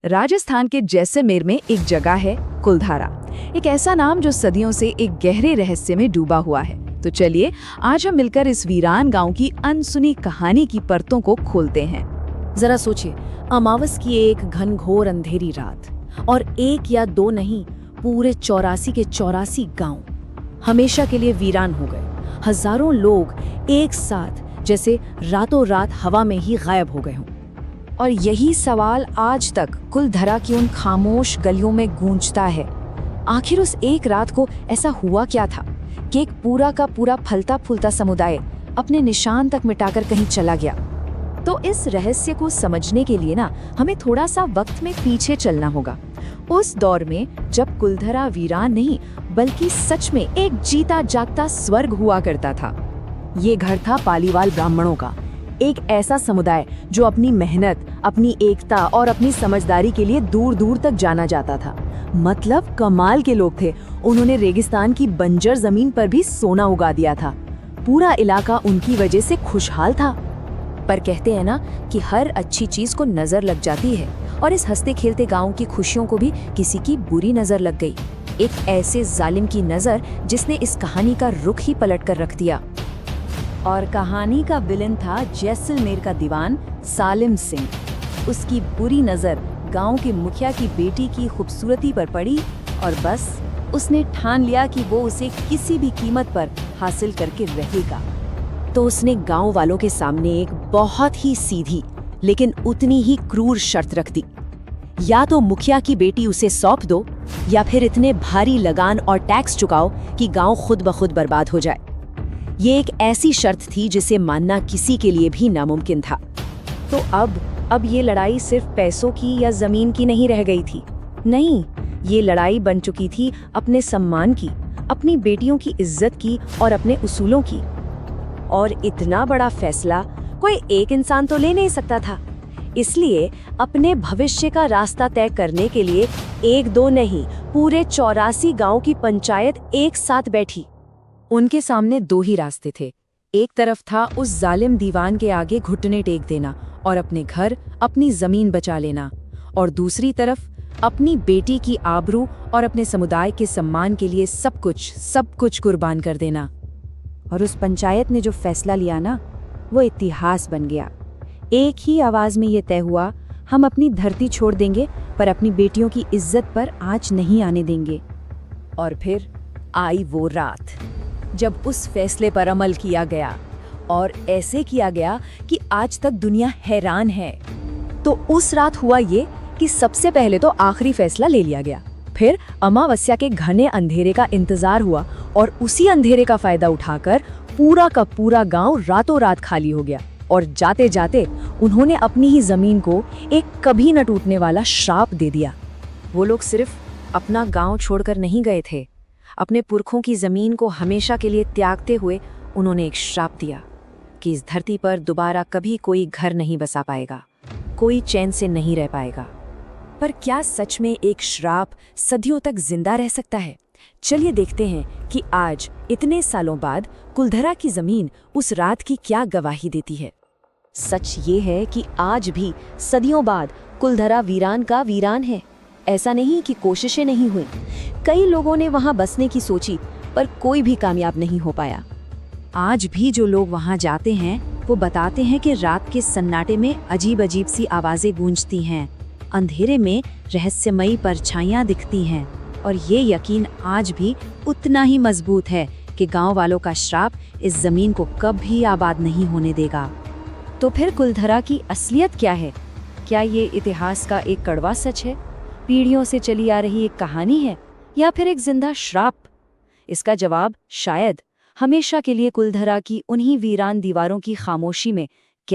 राजस्थान के जैसलमेर में एक जगह है कुलधारा। एक ऐसा नाम जो सदियों से एक गहरे रहस्य में डूबा हुआ है। तो चलिए आज हम मिलकर इस वीरान गांव की अनसुनी कहानी की परतों को खोलते हैं। जरा सोचिए, अमावस की एक घनघोर अंधेरी रात और एक या दो नहीं, पूरे 84 के 84 गांव हमेशा के लिए वीरान हो गए। हजारों लोग एक साथ जैसे रातों रात हवा में ही गायब हो गए हों। और यही सवाल आज तक कुलधरा की उन खामोश गलियों में गूंजता है। आखिर उस एक रात को ऐसा हुआ क्या था कि एक पूरा का पूरा फलता फूलता समुदाय अपने निशान तक मिटाकर कहीं चला गया। तो इस रहस्य को समझने के लिए ना हमें थोड़ा सा वक्त में पीछे चलना होगा, उस दौर में जब कुलधरा वीरान नहीं बल्कि सच में एक जीता जागता स्वर्ग हुआ करता था। ये घर था पालीवाल ब्राह्मणों का, एक ऐसा समुदाय जो अपनी मेहनत, अपनी एकता और अपनी समझदारी के लिए दूर दूर तक जाना जाता था। मतलब कमाल के लोग थे। उन्होंने रेगिस्तान की बंजर जमीन पर भी सोना उगा दिया था। पूरा इलाका उनकी वजह से खुशहाल था। पर कहते हैं ना कि हर अच्छी चीज को नजर लग जाती है, और इस हंसते खेलते गांव की खुशियों को भी किसी की बुरी नजर लग गई। एक ऐसे जालिम की नजर जिसने इस कहानी का रुख ही पलट कर रख दिया। और कहानी का विलन था जैसलमेर का दीवान सालिम सिंह। उसकी बुरी नजर गांव के मुखिया की बेटी की खूबसूरती पर पड़ी और बस उसने ठान लिया कि वो उसे किसी भी कीमत पर हासिल करके रहेगा। तो उसने गांव वालों के सामने एक बहुत ही सीधी लेकिन उतनी ही क्रूर शर्त रख दी। या तो मुखिया की बेटी उसे सौंप दो, या फिर इतने भारी लगान और टैक्स चुकाओ कि गांव खुद ब खुद बर्बाद हो जाए। ये एक ऐसी शर्त थी जिसे मानना किसी के लिए भी नामुमकिन था। तो अब ये लड़ाई सिर्फ पैसों की या जमीन की नहीं रह गई थी। नहीं, ये लड़ाई बन चुकी थी अपने सम्मान की, अपनी बेटियों की इज्जत की और अपने उसूलों की। और इतना बड़ा फैसला कोई एक इंसान तो ले नहीं सकता था। इसलिए अपने भविष्य का रास्ता तय करने के लिए एक दो नहीं, पूरे 84 गांव की पंचायत एक साथ बैठी। उनके सामने दो ही रास्ते थे। एक तरफ था उस जालिम दीवान के आगे घुटने टेक देना और अपने घर, अपनी जमीन बचा लेना, और दूसरी तरफ अपनी बेटी की आबरू और अपने समुदाय के सम्मान के लिए सब कुछ कुर्बान कर देना। और उस पंचायत ने जो फैसला लिया ना, वो इतिहास बन गया। एक ही आवाज में ये तय हुआ, हम अपनी धरती छोड़ देंगे पर अपनी बेटियों की इज्जत पर आंच नहीं आने देंगे। और फिर आई वो रात जब उस फैसले पर अमल किया गया, और ऐसे किया गया कि आज तक दुनिया हैरान है। तो उस रात हुआ ये कि सबसे पहले तो आखिरी फैसला ले लिया गया। फिर अमावस्या के घने अंधेरे का इंतजार हुआ, और उसी अंधेरे का फायदा उठाकर पूरा का पूरा गांव रातों रात खाली हो गया। और जाते जाते उन्होंने अपनी ही जमीन को एक कभी न टूटने वाला श्राप दे दिया। वो लोग सिर्फ अपना गांव छोड़कर नहीं गए थे, अपने पुरखों की जमीन को हमेशा के लिए त्यागते हुए उन्होंने एक श्राप दिया कि इस धरती पर दोबारा कभी कोई घर नहीं बसा पाएगा, कोई चैन से नहीं रह पाएगा। पर क्या सच में एक श्राप सदियों तक जिंदा रह सकता है? चलिए देखते हैं कि आज इतने सालों बाद कुलधरा की जमीन उस रात की क्या गवाही देती है। सच ये है कि आज भी सदियों बाद कुलधरा वीरान का वीरान है। ऐसा नहीं कि कोशिशें नहीं हुई, कई लोगों ने वहां बसने की सोची पर कोई भी कामयाब नहीं हो पाया। आज भी जो लोग वहां जाते हैं वो बताते हैं कि रात के सन्नाटे में अजीब अजीब सी आवाजें गूंजती हैं, अंधेरे में रहस्यमयी परछाइयां दिखती हैं, और ये यकीन आज भी उतना ही मजबूत है कि गांव वालों का श्राप इस जमीन को कभी आबाद नहीं होने देगा। तो फिर कुलधरा की असलियत क्या है? क्या ये इतिहास का एक कड़वा सच है, पीढ़ियों से चली आ रही एक कहानी है, या फिर एक जिंदा श्राप? इसका जवाब शायद हमेशा के लिए कुलधरा की उन्हीं वीरान दीवारों की खामोशी में